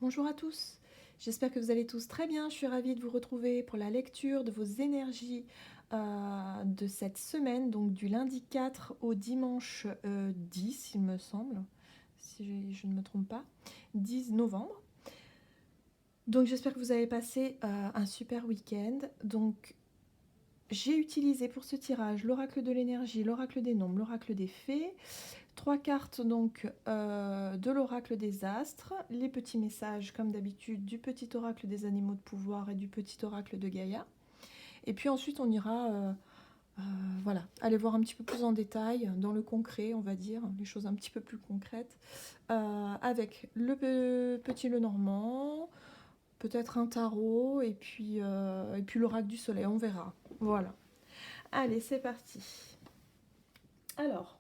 Bonjour à tous, j'espère que vous allez tous très bien. Je suis ravie de vous retrouver pour la lecture de vos énergies de cette semaine, donc du lundi 4 au dimanche 10, il me semble, si je ne me trompe pas, 10 novembre. Donc j'espère que vous avez passé un super week-end. Donc j'ai utilisé pour ce tirage l'oracle de l'énergie, l'oracle des nombres, l'oracle des fées. 3 cartes donc de l'oracle des astres, les petits messages comme d'habitude du petit oracle des animaux de pouvoir et du petit oracle de Gaïa. Et puis ensuite on ira voilà, aller voir un petit peu plus en détail dans le concret, on va dire, les choses un petit peu plus concrètes, avec le petit Lenormand, peut-être un tarot et puis l'oracle du soleil, on verra. Voilà. Allez, c'est parti. Alors,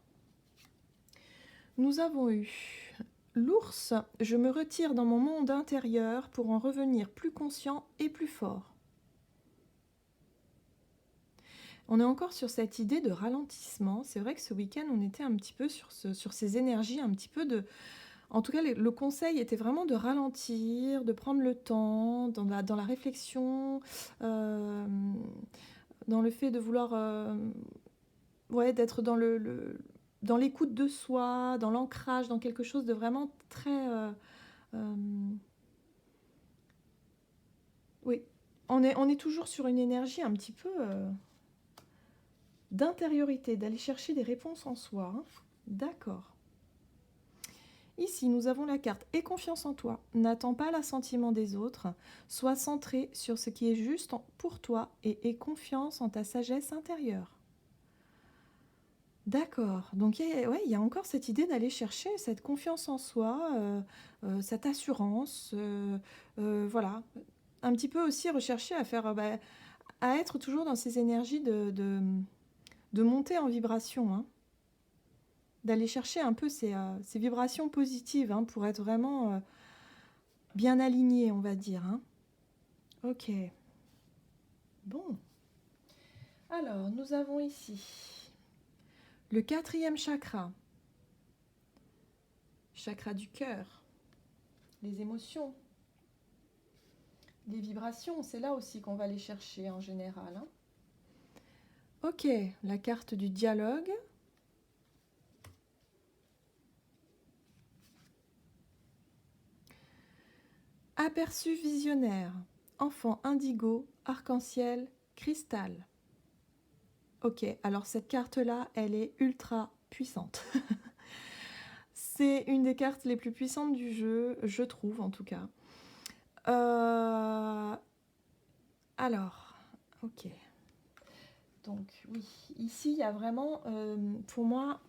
nous avons eu l'ours, je me retire dans mon monde intérieur pour en revenir plus conscient et plus fort. On est encore sur cette idée de ralentissement. C'est vrai que ce week-end, on était un petit peu sur ces énergies, un petit peu de... En tout cas, le conseil était vraiment de ralentir, de prendre le temps, dans la réflexion, dans le fait de vouloir... ouais, d'être dans l'écoute de soi, dans l'ancrage, dans quelque chose de vraiment très... euh, oui, on est toujours sur une énergie un petit peu d'intériorité, d'aller chercher des réponses en soi. Hein. D'accord. Ici, nous avons la carte « Aie confiance en toi, n'attends pas l'assentiment des autres, sois centré sur ce qui est juste pour toi et aie confiance en ta sagesse intérieure. » D'accord, donc ouais, il y a encore cette idée d'aller chercher cette confiance en soi, cette assurance, voilà. Un petit peu aussi rechercher à faire, à être toujours dans ces énergies de monter en vibration, hein. D'aller chercher un peu ces vibrations positives hein, pour être vraiment bien aligné, on va dire. Hein. Ok. Bon. Alors, nous avons ici le 4e chakra. Chakra du cœur. Les émotions. Les vibrations, c'est là aussi qu'on va les chercher en général. Hein. Ok, la carte du dialogue. Aperçu visionnaire. Enfant indigo, arc-en-ciel, cristal. Ok, alors cette carte-là, elle est ultra puissante. C'est une des cartes les plus puissantes du jeu, je trouve en tout cas. Alors, ok. Donc oui, ici il y a vraiment, pour moi...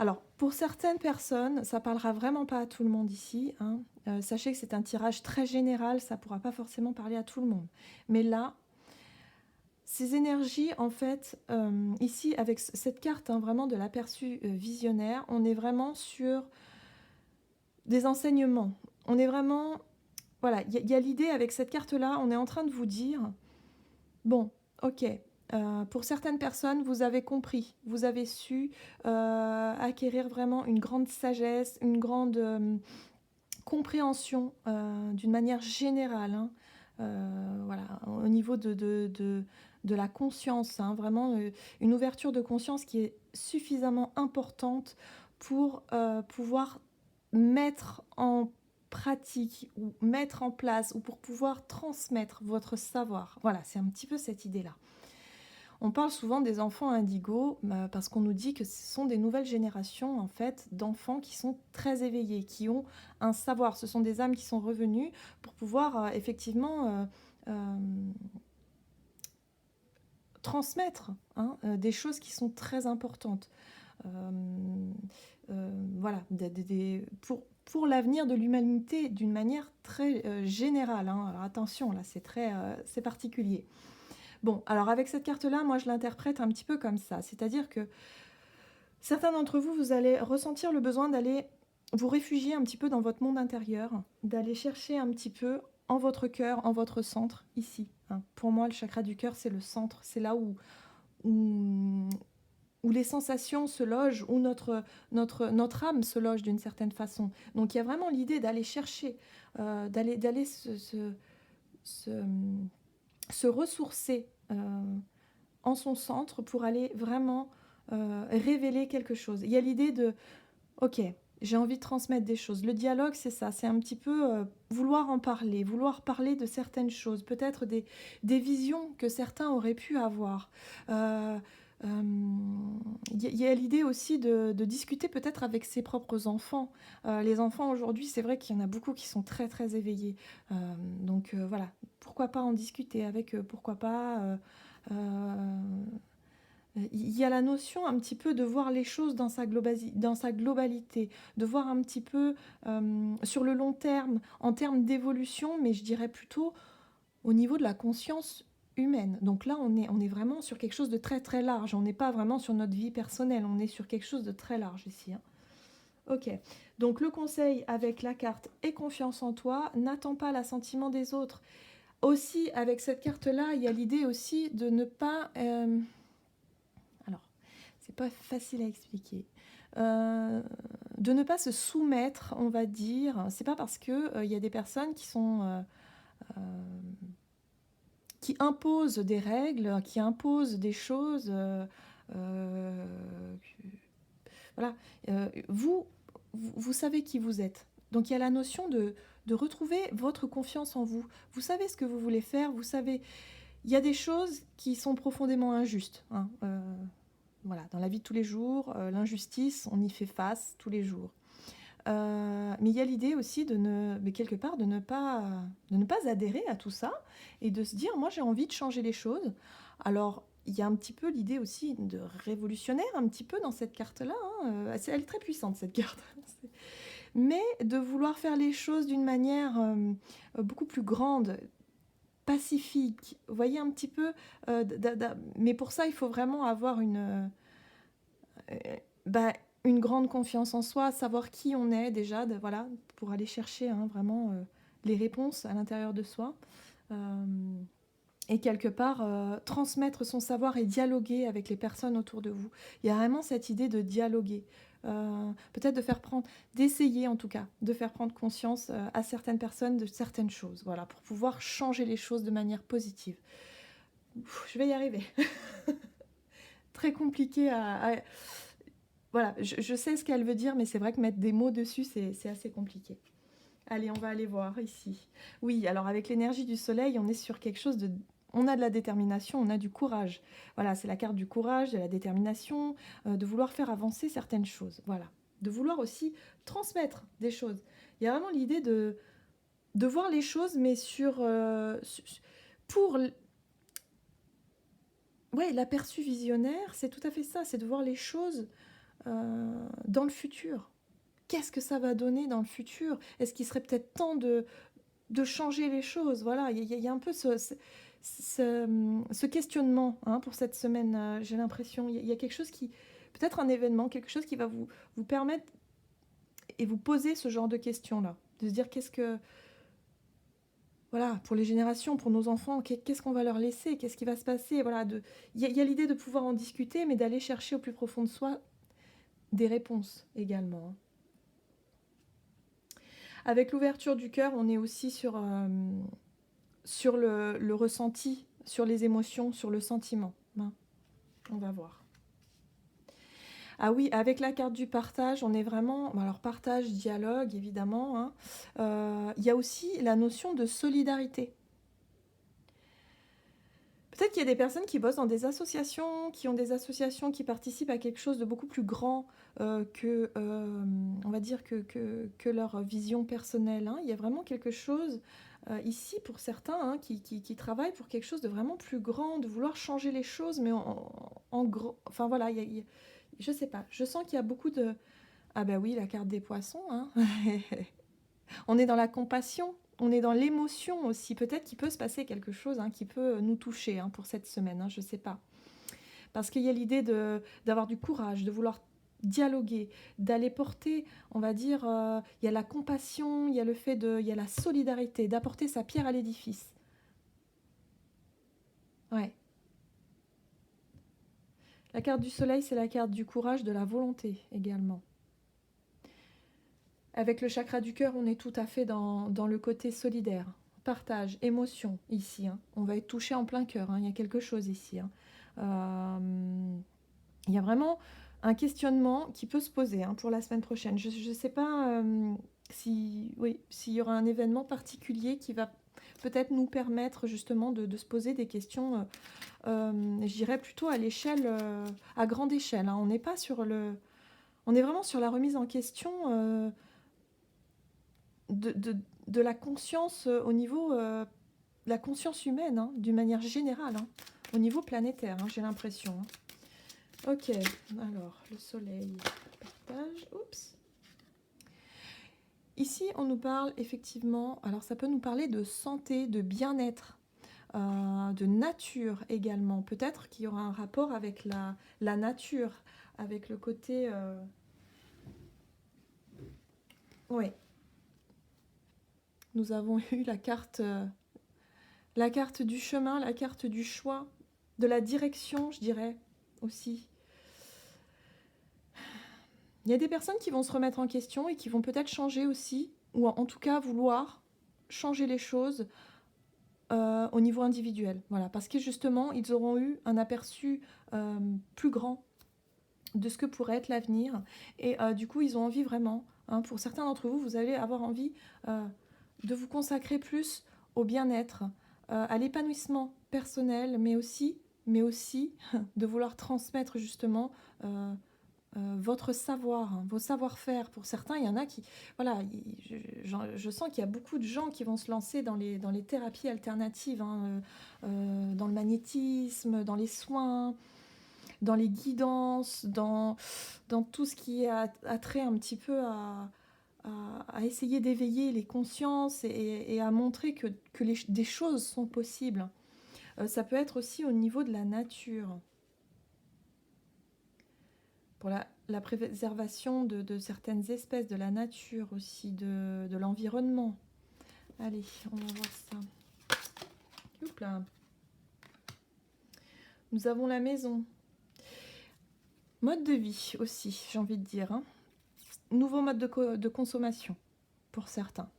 Alors, pour certaines personnes, ça parlera vraiment pas à tout le monde ici. Hein. Sachez que c'est un tirage très général, ça pourra pas forcément parler à tout le monde. Mais là, ces énergies, en fait, ici, avec cette carte hein, vraiment de l'aperçu visionnaire, on est vraiment sur des enseignements. On est vraiment... Voilà, il y a l'idée avec cette carte-là, on est en train de vous dire, bon, ok, pour certaines personnes, vous avez compris, vous avez su acquérir vraiment une grande sagesse, une grande compréhension d'une manière générale, hein, voilà, au niveau de la conscience, hein, vraiment une ouverture de conscience qui est suffisamment importante pour pouvoir mettre en pratique ou mettre en place ou pour pouvoir transmettre votre savoir. Voilà, c'est un petit peu cette idée-là. On parle souvent des enfants indigos parce qu'on nous dit que ce sont des nouvelles générations en fait d'enfants qui sont très éveillés, qui ont un savoir. Ce sont des âmes qui sont revenues pour pouvoir effectivement transmettre hein, des choses qui sont très importantes. Voilà, pour l'avenir de l'humanité d'une manière très générale. Hein. Alors attention, là c'est particulier. Bon, alors avec cette carte-là, moi je l'interprète un petit peu comme ça. C'est-à-dire que certains d'entre vous, vous allez ressentir le besoin d'aller vous réfugier un petit peu dans votre monde intérieur, d'aller chercher un petit peu en votre cœur, en votre centre, ici. Hein. Pour moi, le chakra du cœur, c'est le centre. C'est là où où les sensations se logent, où notre âme se loge d'une certaine façon. Donc il y a vraiment l'idée d'aller chercher, d'aller se, se ressourcer en son centre pour aller vraiment révéler quelque chose. Il y a l'idée de, ok, j'ai envie de transmettre des choses. Le dialogue, c'est ça, c'est un petit peu vouloir en parler, vouloir parler de certaines choses, peut-être des visions que certains auraient pu avoir. Il y a l'idée aussi de discuter peut-être avec ses propres enfants. Les enfants aujourd'hui, c'est vrai qu'il y en a beaucoup qui sont très très éveillés. Donc voilà, pourquoi pas en discuter avec eux, pourquoi pas... euh, il y a la notion un petit peu de voir les choses dans dans sa globalité, de voir un petit peu sur le long terme, en termes d'évolution, mais je dirais plutôt au niveau de la conscience humaine. Donc là, on est vraiment sur quelque chose de très très large. On n'est pas vraiment sur notre vie personnelle, on est sur quelque chose de très large ici. Hein. Ok, donc le conseil avec la carte « Aie confiance en toi », n'attends pas l'assentiment des autres. Aussi, avec cette carte-là, il y a l'idée aussi de ne pas... alors, c'est pas facile à expliquer. De ne pas se soumettre, on va dire. C'est pas parce que il y a des personnes qui sont qui imposent des règles, qui imposent des choses. Voilà. Vous savez qui vous êtes. Donc il y a la notion de retrouver votre confiance en vous. Vous savez ce que vous voulez faire. Vous savez. Il y a des choses qui sont profondément injustes. Hein. Voilà, dans la vie de tous les jours, l'injustice, on y fait face tous les jours. Mais il y a l'idée aussi mais quelque part, de ne pas adhérer à tout ça et de se dire, moi j'ai envie de changer les choses. Alors, il y a un petit peu l'idée aussi de révolutionnaire, un petit peu dans cette carte-là. Hein. Elle est très puissante, cette carte. Mais de vouloir faire les choses d'une manière beaucoup plus grande, pacifique. Vous voyez un petit peu... mais pour ça, il faut vraiment avoir bah, une grande confiance en soi, savoir qui on est déjà, voilà, pour aller chercher hein, vraiment les réponses à l'intérieur de soi. Et quelque part, transmettre son savoir et dialoguer avec les personnes autour de vous. Il y a vraiment cette idée de dialoguer. Peut-être d'essayer en tout cas, de faire prendre conscience à certaines personnes de certaines choses, voilà, pour pouvoir changer les choses de manière positive. Je vais y arriver. Très compliqué voilà, je sais ce qu'elle veut dire, mais c'est vrai que mettre des mots dessus, c'est assez compliqué. Allez, on va aller voir ici. Oui, alors avec l'énergie du soleil, on est sur quelque chose de... On a de la détermination, on a du courage. Voilà, c'est la carte du courage, de la détermination, de vouloir faire avancer certaines choses. Voilà. De vouloir aussi transmettre des choses. Il y a vraiment l'idée de voir les choses, mais pour... Ouais, l'aperçu visionnaire, c'est tout à fait ça, c'est de voir les choses dans le futur. Qu'est-ce que ça va donner dans le futur? Est-ce qu'il serait peut-être temps de changer les choses? Voilà, il y a un peu ce questionnement hein, pour cette semaine, j'ai l'impression. Il y a quelque chose qui, peut-être un événement, quelque chose qui va vous permettre et vous poser ce genre de questions-là. De se dire qu'est-ce que... Voilà, pour les générations, pour nos enfants, qu'est-ce qu'on va leur laisser? Qu'est-ce qui va se passer? Voilà, il y a l'idée de pouvoir en discuter, mais d'aller chercher au plus profond de soi des réponses également. Avec l'ouverture du cœur, on est aussi sur le ressenti, sur les émotions, sur le sentiment. Hein. On va voir. Ah oui, avec la carte du partage, on est vraiment... Alors partage, dialogue, évidemment. Hein. Il y a aussi la notion de solidarité. Peut-être qu'il y a des personnes qui bossent dans des associations, qui ont des associations qui participent à quelque chose de beaucoup plus grand que, on va dire, que leur vision personnelle. Hein. Il y a vraiment quelque chose ici pour certains hein, qui travaillent pour quelque chose de vraiment plus grand, de vouloir changer les choses, mais en gros. Enfin voilà, je sais pas. Je sens qu'il y a beaucoup de... Ah ben oui, la carte des poissons. Hein. On est dans la compassion. On est dans l'émotion aussi. Peut-être qu'il peut se passer quelque chose hein, qui peut nous toucher hein, pour cette semaine. Hein, je ne sais pas. Parce qu'il y a l'idée d'avoir du courage, de vouloir dialoguer, d'aller porter, on va dire, il y a la compassion, il y a le fait il y a la solidarité, d'apporter sa pierre à l'édifice. Ouais. La carte du soleil, c'est la carte du courage, de la volonté également. Avec le chakra du cœur, on est tout à fait dans le côté solidaire. Partage, émotion, ici. Hein. On va être touché en plein cœur. Hein. Il y a quelque chose ici. Hein. Il y a vraiment un questionnement qui peut se poser hein, pour la semaine prochaine. Je ne sais pas s'il y aura un événement particulier qui va peut-être nous permettre justement de se poser des questions, je dirais plutôt à l'échelle, à grande échelle. Hein. On n'est pas sur le... On est vraiment sur la remise en question de la conscience au niveau de la conscience humaine, hein, d'une manière générale, hein, au niveau planétaire, hein, j'ai l'impression. Hein. Ok, alors, le soleil, partage, oups. Ici, on nous parle effectivement, alors ça peut nous parler de santé, de bien-être, de nature également. Peut-être qu'il y aura un rapport avec la nature, avec le côté... Oui. Nous avons eu la carte du chemin, la carte du choix, de la direction, je dirais, aussi. Il y a des personnes qui vont se remettre en question et qui vont peut-être changer aussi, ou en tout cas vouloir changer les choses au niveau individuel. Voilà, parce que justement, ils auront eu un aperçu plus grand de ce que pourrait être l'avenir. Et du coup, ils ont envie vraiment, hein, pour certains d'entre vous, vous allez avoir envie de vous consacrer plus au bien-être, à l'épanouissement personnel, mais aussi de vouloir transmettre justement votre savoir, hein, vos savoir-faire. Pour certains, il y en a qui... Voilà, je sens qu'il y a beaucoup de gens qui vont se lancer dans les thérapies alternatives, hein, dans le magnétisme, dans les soins, dans les guidances, dans tout ce qui a trait un petit peu à essayer d'éveiller les consciences et à montrer que des choses sont possibles. Ça peut être aussi au niveau de la nature. Pour la préservation de certaines espèces, de la nature aussi, de l'environnement. Allez, on va voir ça. Oups là. Nous avons la maison. Mode de vie aussi, j'ai envie de dire. Hein. Nouveau mode de consommation pour certains.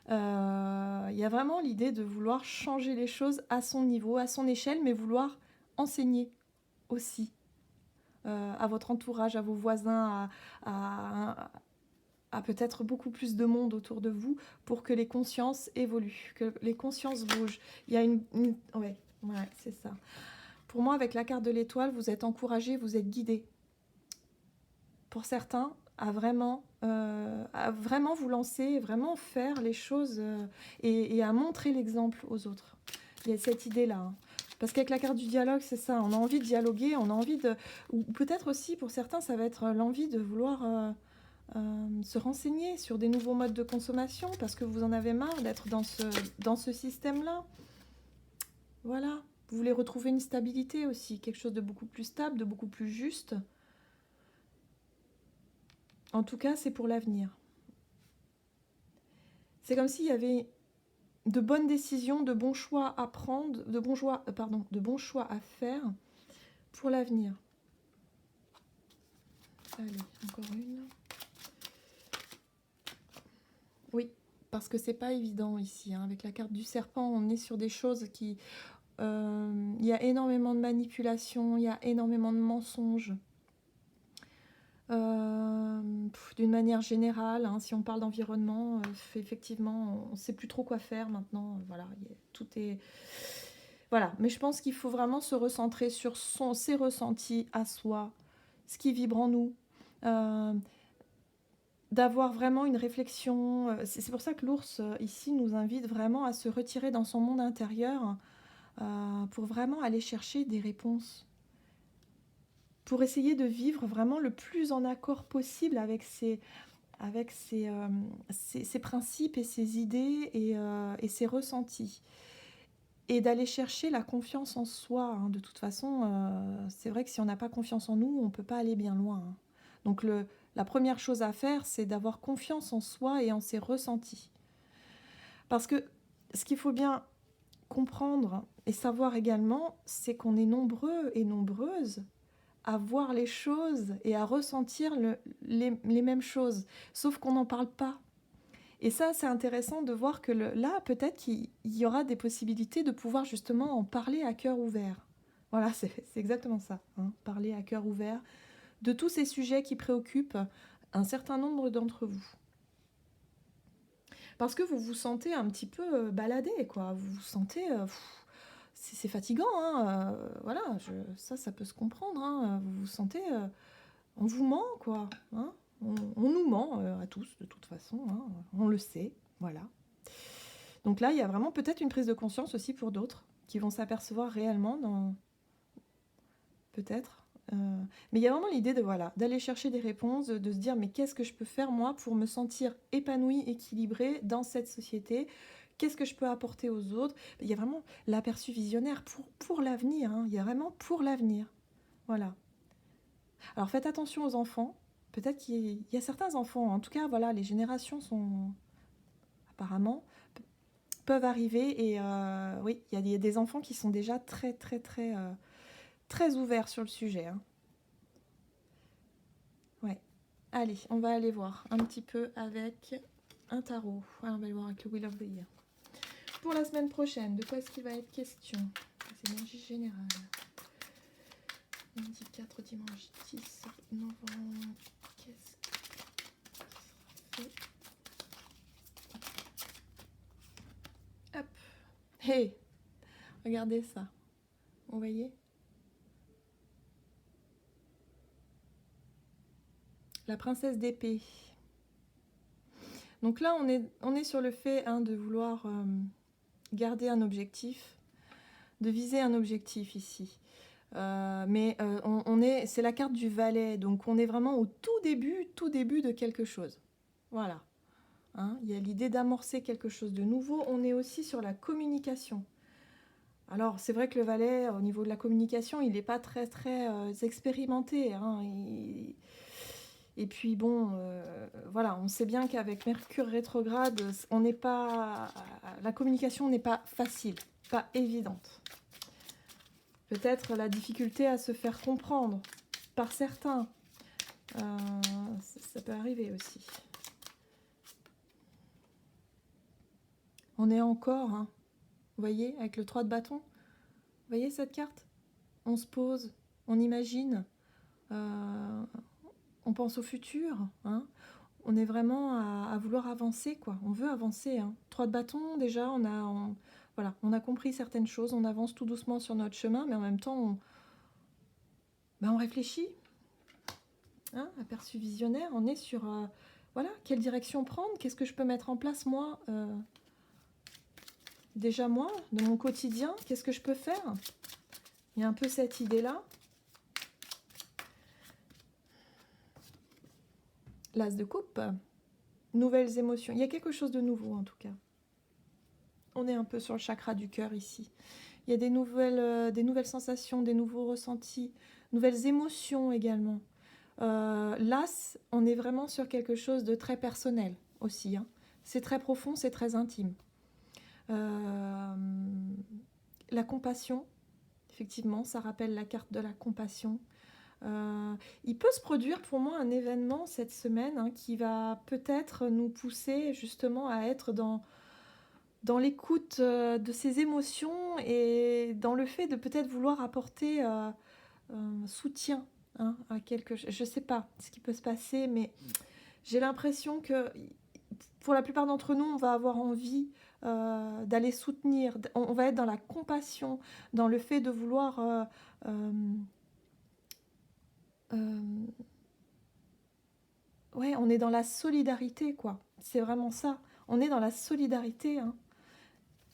Il y a vraiment l'idée de vouloir changer les choses à son niveau, à son échelle, mais vouloir enseigner aussi à votre entourage, à vos voisins, à peut-être beaucoup plus de monde autour de vous pour que les consciences évoluent, que les consciences bougent. Il y a ouais, c'est ça. Pour moi, avec la carte de l'étoile, vous êtes encouragés, vous êtes guidés. Pour certains, à vraiment vous lancer, vraiment faire les choses et à montrer l'exemple aux autres. Il y a cette idée-là. Hein. Parce qu'avec la carte du dialogue, c'est ça, on a envie de dialoguer, on a envie de... Ou peut-être aussi, pour certains, ça va être l'envie de vouloir se renseigner sur des nouveaux modes de consommation, parce que vous en avez marre d'être dans ce système-là. Voilà, vous voulez retrouver une stabilité aussi, quelque chose de beaucoup plus stable, de beaucoup plus juste. En tout cas, c'est pour l'avenir. C'est comme s'il y avait de bonnes décisions, de bons choix à prendre, de bons choix à faire pour l'avenir. Allez, encore une. Oui, parce que c'est pas évident ici. Hein. Avec la carte du serpent, on est sur des choses qui... Il y a énormément de manipulation, il y a énormément de mensonges. D'une manière générale, hein, si on parle d'environnement, effectivement, on ne sait plus trop quoi faire maintenant. Voilà, tout est... Voilà, mais je pense qu'il faut vraiment se recentrer sur ses ressentis à soi, ce qui vibre en nous, d'avoir vraiment une réflexion. C'est pour ça que l'ours, ici, nous invite vraiment à se retirer dans son monde intérieur pour vraiment aller chercher des réponses. Pour essayer de vivre vraiment le plus en accord possible avec ses principes et ses idées et ses ressentis. Et d'aller chercher la confiance en soi. Hein. De toute façon, c'est vrai que si on n'a pas confiance en nous, on ne peut pas aller bien loin. Hein. Donc la première chose à faire, c'est d'avoir confiance en soi et en ses ressentis. Parce que ce qu'il faut bien comprendre et savoir également, c'est qu'on est nombreux et nombreuses à voir les choses et à ressentir les mêmes choses, sauf qu'on n'en parle pas. Et ça, c'est intéressant de voir que là, peut-être qu'il y aura des possibilités de pouvoir justement en parler à cœur ouvert. Voilà, c'est exactement ça, hein, parler à cœur ouvert de tous ces sujets qui préoccupent un certain nombre d'entre vous. Parce que vous vous sentez un petit peu baladé, quoi. Vous vous sentez... c'est fatigant, hein, voilà, ça peut se comprendre, hein, vous vous sentez... on vous ment, quoi, hein, on nous ment à tous, de toute façon, hein, on le sait, voilà. Donc là, il y a vraiment peut-être une prise de conscience aussi pour d'autres, qui vont s'apercevoir réellement dans... Peut-être. Mais il y a vraiment l'idée de voilà, d'aller chercher des réponses, de se dire mais qu'est-ce que je peux faire moi pour me sentir épanouie, équilibrée dans cette société? Qu'est-ce que je peux apporter aux autres? Il y a vraiment l'aperçu visionnaire pour l'avenir, hein. Il y a vraiment pour l'avenir. Voilà. Alors faites attention aux enfants. Peut-être qu'il y a certains enfants, en tout cas voilà, les générations sont apparemment peuvent arriver et oui, il y a des enfants qui sont déjà très très très très ouverts sur le sujet, hein. Ouais. Allez, on va aller voir un petit peu avec un tarot. On va aller voir avec le Wheel of the Year. Pour la semaine prochaine, de quoi est-ce qu'il va être question? Les énergies générales. Lundi 4, dimanche 10 novembre. Qu'est-ce qui sera fait? Hop. Hey, regardez ça. Vous voyez? La princesse d'épée. Donc là, on est sur le fait de vouloir garder un objectif, de viser un objectif ici. Mais c'est la carte du valet, donc on est vraiment au tout début de quelque chose. Voilà. Hein, il y a l'idée d'amorcer quelque chose de nouveau. On est aussi sur la communication. Alors, c'est vrai que le valet, au niveau de la communication, il n'est pas très expérimenté, hein. Et puis bon, voilà, on sait bien qu'avec Mercure rétrograde, la communication n'est pas facile, pas évidente. Peut-être la difficulté à se faire comprendre par certains. Ça peut arriver aussi. On est encore, hein, vous voyez, avec le 3 de bâton. Vous voyez cette carte? On se pose, on imagine, on pense au futur, hein. On est vraiment à vouloir avancer, quoi. On veut avancer, hein. 3 de bâton, déjà, voilà, on a compris certaines choses, on avance tout doucement sur notre chemin, mais en même temps, on réfléchit. Hein, aperçu visionnaire, on est sur, voilà, quelle direction prendre, qu'est-ce que je peux mettre en place, moi, déjà moi, de mon quotidien, qu'est-ce que je peux faire? Il y a un peu cette idée-là. L'as de coupe, nouvelles émotions. Il y a quelque chose de nouveau en tout cas. On est un peu sur le chakra du cœur ici. Il y a des nouvelles sensations, des nouveaux ressentis, nouvelles émotions également. L'as, on est vraiment sur quelque chose de très personnel aussi, hein. C'est très profond, c'est très intime. La compassion, effectivement, ça rappelle la carte de la compassion. Il peut se produire pour moi un événement cette semaine, hein, qui va peut-être nous pousser justement à être dans l'écoute de ces émotions et dans le fait de peut-être vouloir apporter soutien, hein, à quelque chose. Je ne sais pas ce qui peut se passer, mais j'ai l'impression que pour la plupart d'entre nous, on va avoir envie d'aller soutenir. On va être dans la compassion, dans le fait de vouloir... ouais, on est dans la solidarité, quoi. C'est vraiment ça. On est dans la solidarité, hein.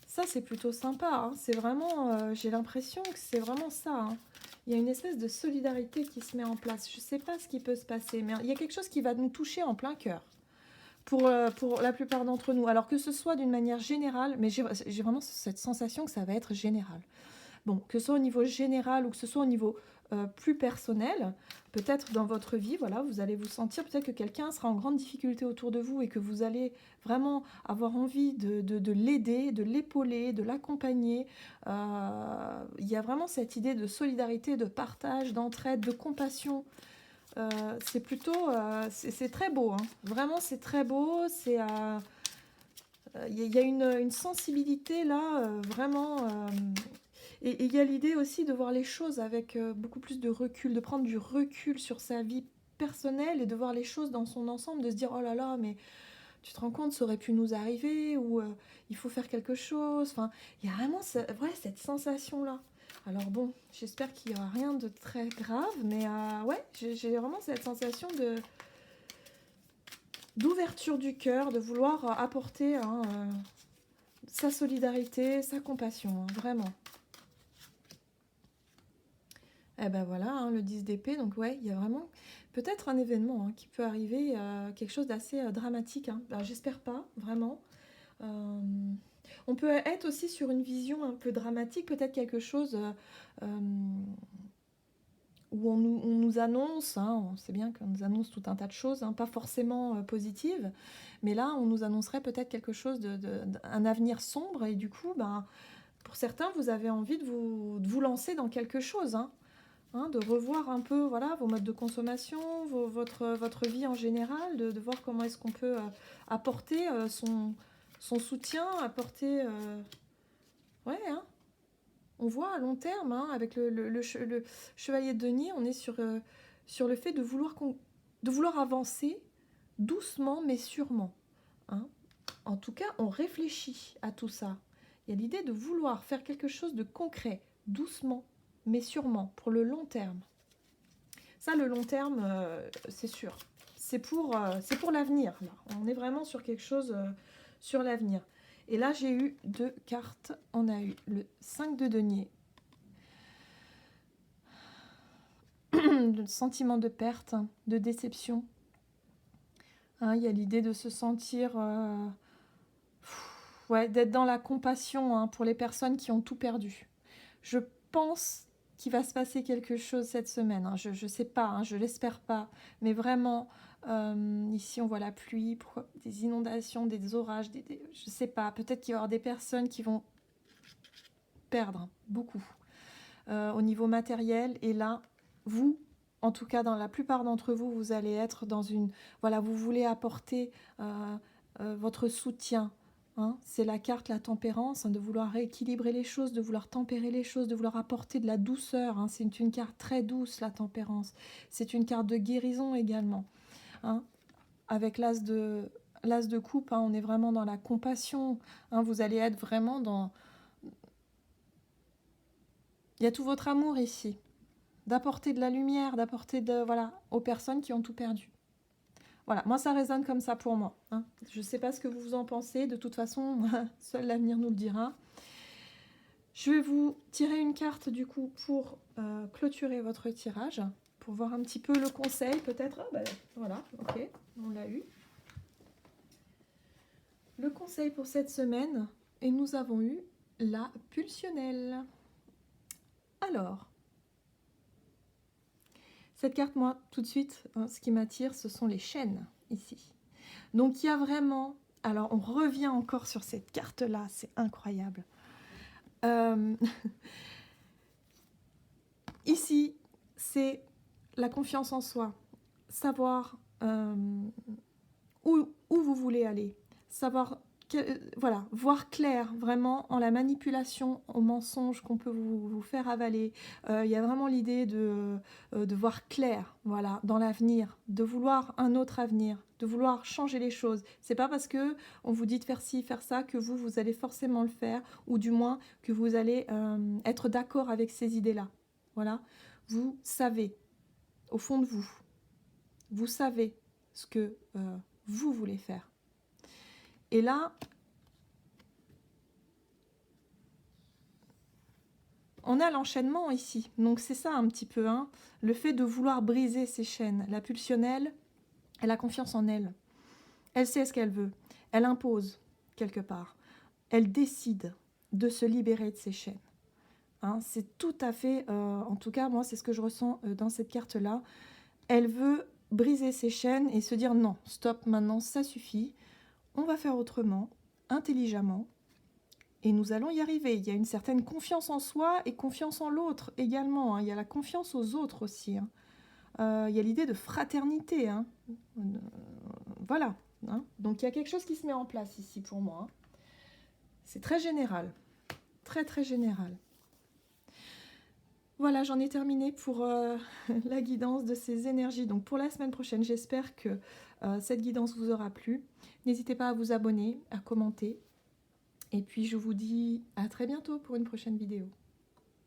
Ça, c'est plutôt sympa, hein. C'est vraiment... j'ai l'impression que c'est vraiment ça, hein. Il y a une espèce de solidarité qui se met en place. Je ne sais pas ce qui peut se passer, mais il y a quelque chose qui va nous toucher en plein cœur. Pour la plupart d'entre nous. Alors que ce soit d'une manière générale, mais j'ai vraiment cette sensation que ça va être général. Bon, que ce soit au niveau général ou que ce soit au niveau plus personnel. Peut-être dans votre vie, voilà, vous allez vous sentir, peut-être que quelqu'un sera en grande difficulté autour de vous et que vous allez vraiment avoir envie de l'aider, de l'épauler, de l'accompagner. Il y a vraiment cette idée de solidarité, de partage, d'entraide, de compassion. C'est plutôt, c'est très beau, hein. Vraiment c'est très beau, il y a une sensibilité là, vraiment, et il y a l'idée aussi de voir les choses avec beaucoup plus de recul, de prendre du recul sur sa vie personnelle et de voir les choses dans son ensemble, de se dire oh là là, mais tu te rends compte, ça aurait pu nous arriver, ou il faut faire quelque chose. Enfin, il y a vraiment ouais, cette sensation-là. Alors bon, j'espère qu'il n'y aura rien de très grave, mais ouais, j'ai vraiment cette sensation d'ouverture du cœur, de vouloir apporter hein, sa solidarité, sa compassion, hein, vraiment. Eh ben voilà, hein, le 10 d'épée, donc ouais, il y a vraiment peut-être un événement hein, qui peut arriver, quelque chose d'assez dramatique. Hein. Ben, j'espère pas, vraiment. On peut être aussi sur une vision un peu dramatique, peut-être quelque chose où on nous annonce, hein, on sait bien qu'on nous annonce tout un tas de choses, hein, pas forcément positives, mais là on nous annoncerait peut-être quelque chose, un avenir sombre, et du coup, ben, pour certains, vous avez envie de vous lancer dans quelque chose, hein, de revoir un peu voilà, vos modes de consommation, votre vie en général, de voir comment est-ce qu'on peut apporter son soutien, apporter... ouais, hein, on voit à long terme, hein, avec le chevalier de denier, on est sur le fait de vouloir avancer doucement mais sûrement. Hein. En tout cas, on réfléchit à tout ça. Il y a l'idée de vouloir faire quelque chose de concret, doucement mais sûrement, pour le long terme. Ça, le long terme, c'est sûr. C'est pour l'avenir. Là. On est vraiment sur quelque chose sur l'avenir. Et là, j'ai eu 2 cartes. On a eu le 5 de denier. Le sentiment de perte, de déception. Hein, il y a l'idée de se sentir... ouais, d'être dans la compassion hein, pour les personnes qui ont tout perdu. Je pense qu'il va se passer quelque chose cette semaine. Hein. Je ne sais pas, hein, je l'espère pas. Mais vraiment, ici on voit la pluie, des inondations, des orages, je ne sais pas. Peut-être qu'il va y avoir des personnes qui vont perdre beaucoup au niveau matériel. Et là, vous, en tout cas dans la plupart d'entre vous, vous allez être dans une... Voilà, vous voulez apporter votre soutien. Hein, c'est la carte, la tempérance, hein, de vouloir rééquilibrer les choses, de vouloir tempérer les choses, de vouloir apporter de la douceur. Hein, c'est une carte très douce, la tempérance. C'est une carte de guérison également. Hein, avec l'as de coupe, hein, on est vraiment dans la compassion. Hein, vous allez être vraiment dans... Il y a tout votre amour ici. D'apporter de la lumière, d'apporter voilà, aux personnes qui ont tout perdu. Voilà, moi ça résonne comme ça pour moi. Hein. Je ne sais pas ce que vous en pensez, de toute façon, seul l'avenir nous le dira. Je vais vous tirer une carte du coup pour clôturer votre tirage, pour voir un petit peu le conseil peut-être. Ah, ben, voilà, ok, on l'a eu. Le conseil pour cette semaine, et nous avons eu la pulsionnelle. Alors, cette carte, moi, tout de suite, hein, ce qui m'attire, ce sont les chaînes, ici. Donc, il y a vraiment... Alors, on revient encore sur cette carte-là, c'est incroyable. Ici, c'est la confiance en soi. Savoir où vous voulez aller. Savoir... voilà, voir clair vraiment en la manipulation, au mensonge qu'on peut vous faire avaler. Il y a vraiment l'idée de voir clair, voilà, dans l'avenir, de vouloir un autre avenir, de vouloir changer les choses. C'est pas parce que on vous dit de faire ci, faire ça que vous allez forcément le faire, ou du moins que vous allez être d'accord avec ces idées-là. Voilà, vous savez, au fond de vous savez ce que vous voulez faire. Et là, on a l'enchaînement ici. Donc c'est ça un petit peu, hein, le fait de vouloir briser ces chaînes. La pulsionnelle, elle a confiance en elle. Elle sait ce qu'elle veut. Elle impose quelque part. Elle décide de se libérer de ces chaînes. hein. C'est tout à fait, en tout cas, moi, c'est ce que je ressens dans cette carte-là. Elle veut briser ses chaînes et se dire non, stop, maintenant, ça suffit. On va faire autrement, intelligemment, et nous allons y arriver. Il y a une certaine confiance en soi et confiance en l'autre également, hein. Il y a la confiance aux autres aussi, hein. Il y a l'idée de fraternité, hein. Voilà, hein. Donc il y a quelque chose qui se met en place ici pour moi, hein. C'est très général, très très général. Voilà, j'en ai terminé pour la guidance de ces énergies. Donc pour la semaine prochaine, j'espère que cette guidance vous aura plu. N'hésitez pas à vous abonner, à commenter. Et puis je vous dis à très bientôt pour une prochaine vidéo.